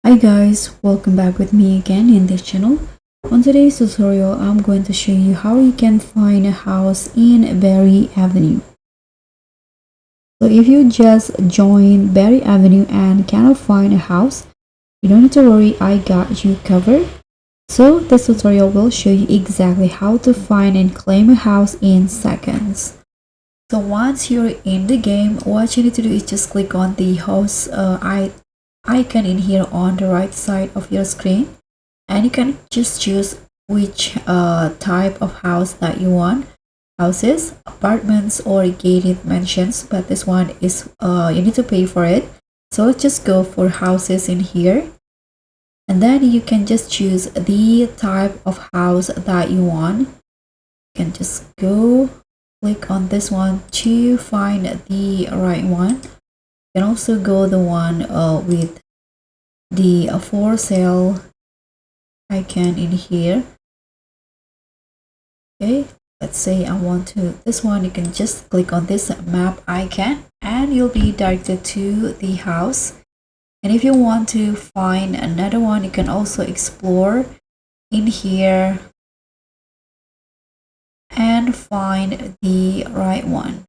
Hi guys, welcome back with me again in this channel. On today's tutorial, I'm going to show you how you can find a house in Berry Avenue. So if you just join Berry Avenue and cannot find a house, you don't need to worry, I got you covered. So this tutorial will show you exactly how to find and claim a house in seconds. So once you're in the game, what you need to do is just click on the house icon in here on the right side of your screen, and you can just choose which type of house that you want: houses, apartments, or gated mansions. But this one is you need to pay for it, so just go for houses in here, and then you can just choose the type of house that you want. You can just go click on this one to find the right one. You can also go the one with the for sale icon in here. Okay, let's say I want to this one. You can just click on this map icon and you'll be directed to the house. And if you want to find another one, you can also explore in here and find the right one.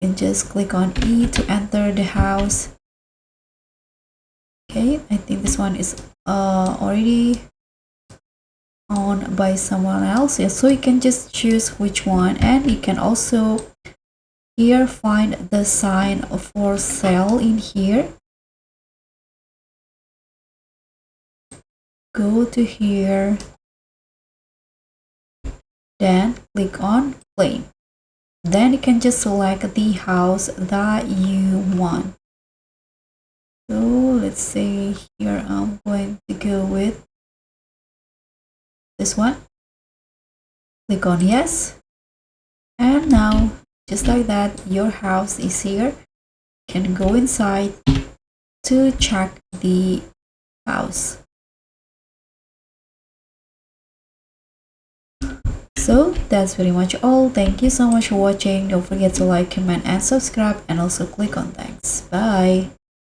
And just click on E to enter the house. Okay, I think this one is already owned by someone else. Yeah, so you can just choose which one, and you can also here find the sign for sale in here. Go to here, then click on claim. Then you can just select the house that you want. So let's say here I'm going to go with this one. Click on yes, and now just like that, your house is here. You can go inside to check the house. So that's pretty much all. Thank you so much for watching. Don't forget to like, comment, and subscribe, and also click on thanks. Bye.